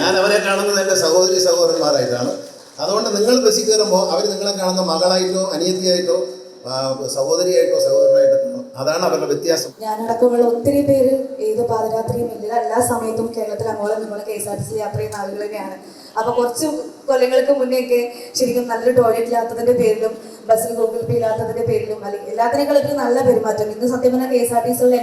ഞാൻ അവരെ കാണുന്നത് എൻ്റെ സഹോദരി സഹോദരന്മാരായിട്ടാണ്. അതുകൊണ്ട് നിങ്ങൾ ബസ്സിൽ കയറുമ്പോൾ അവർ നിങ്ങളെ കാണുന്ന മകളായിട്ടോ അനിയത്തിയായിട്ടോ സഹോദരിയായിട്ടോ സഹോദരനായിട്ടോ കാണും. അതാണ് അവരുടെ വ്യത്യാസം. ഞാനടക്കമുള്ള ഒത്തിരി പേര് ഏത് പാതിരാത്രിയും എല്ലാ സമയത്തും കേരളത്തിൽ അങ്ങോളം ഇങ്ങോളം KSRTC യാത്ര ചെയ്യുന്ന ആളുകൾ തന്നെയാണ്. അപ്പോൾ കുറച്ച് കൊല്ലങ്ങൾക്ക് മുന്നെയൊക്കെ ശരിക്കും നല്ലൊരു ടോയ്ലറ്റ് ഇല്ലാത്തതിൻ്റെ പേരിലും ബസ്സിൽ ഗൂഗിൾ പേ ഇല്ലാത്തതിൻ്റെ പേരിലും അല്ലെങ്കിൽ എല്ലാത്തിനേക്കാളും നല്ല പെരുമാറ്റം ഇന്ന് സത്യം പറഞ്ഞാൽ KSRTCയിലുള്ള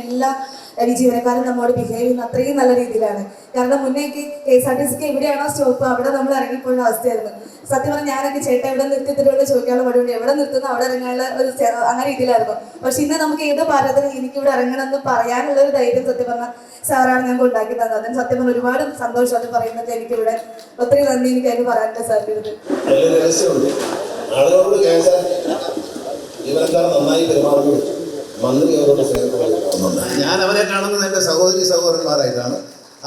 എല്ലാ ജീവനക്കാരും നമ്മോട് ബിഹേവ് ചെയ്യുന്ന അത്രയും നല്ല രീതിയിലാണ്. കാരണം മുന്നേക്ക് KSRTCക്ക് എവിടെയാണോ സ്റ്റോപ്പ് അവിടെ നമ്മൾ ഇറങ്ങിപ്പോഴുന്ന അവസ്ഥയായിരുന്നു. സത്യം പറഞ്ഞാൽ ഞാനൊക്കെ ചേട്ടൻ എവിടെ നിർത്തിയതിലൂടെ ചോദിക്കാനുള്ള മടിയുണ്ട്, എവിടെ നിർത്തുന്നു അവിടെ ഇറങ്ങാനുള്ള ഒരു അങ്ങനെ രീതിയിലായിരുന്നു. പക്ഷെ ഇന്ന് നമുക്ക് ഏത് പാരത്തിന് എനിക്കിവിടെ ഇറങ്ങണമെന്ന് പറയാനുള്ള ഒരു ധൈര്യം സത്യം പറഞ്ഞാൽ സാറാണ് ഞങ്ങൾക്ക് ഉണ്ടാക്കി തന്നത്. അതിന് സത്യം പറഞ്ഞാൽ ഒരുപാട് സന്തോഷം അത് പറയുന്നത്. എനിക്കിവിടെ ഒത്തിരി നന്ദി എനിക്ക് അതിന് പറയാനുണ്ട് സാർ. ഞാൻ അവരെ കാണുന്നത് എൻ്റെ സഹോദരി സഹോദരന്മാരായിട്ടാണ്.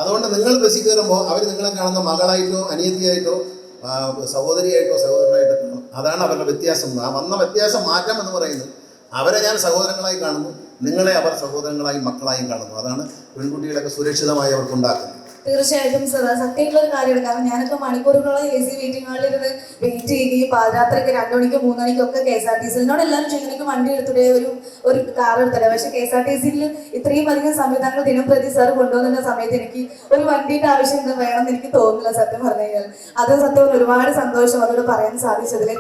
അതുകൊണ്ട് നിങ്ങൾ ബസ്സിൽ കയറുമ്പോൾ അവർ നിങ്ങളെ കാണുന്ന മകളായിട്ടോ അനിയത്തിയായിട്ടോ സഹോദരിയായിട്ടോ സഹോദരനായിട്ടോ കാണും. അതാണ് അവരുടെ വ്യത്യാസം. ആ വന്ന വ്യത്യാസം മാറ്റം എന്ന് പറയുന്നത് അവരെ ഞാൻ സഹോദരങ്ങളായി കാണുന്നു, നിങ്ങളെ അവർ സഹോദരങ്ങളായും മക്കളായും കാണുന്നു. അതാണ് പെൺകുട്ടികളൊക്കെ സുരക്ഷിതമായി അവർക്കുണ്ടാക്കുന്നത്. തീർച്ചയായിട്ടും സാർ സത്യമുള്ള ഒരു കാര്യമാണ്. കാരണം ഞാനൊക്കെ മണിക്കൂറുകളോളം AC വെയിറ്റിംഗ് ഹാളിലിരുന്ന് വെയിറ്റ് ചെയ്യുകയും പാതിരാത്രിക്ക് 2 മണിക്കും 3 മണിക്കും ഒക്കെ KSRTC എല്ലാവരും ചോദിക്കും വണ്ടി എടുത്തിട്ട് ഒരു കാർ എടുത്തില്ല. പക്ഷേ KSRTCയിൽ ഇത്രയും അധികം സംവിധാനങ്ങൾ ദിനം പ്രതി സാർ കൊണ്ടുവന്ന സമയത്ത് എനിക്ക് ഒരു വണ്ടിയുടെ ആവശ്യം വേണമെന്ന് എനിക്ക് തോന്നുന്നില്ല സത്യം പറഞ്ഞു കഴിഞ്ഞാൽ. അത് സത്യം ഒരുപാട് സന്തോഷം അതോട് പറയാൻ സാധിച്ചതിൽ.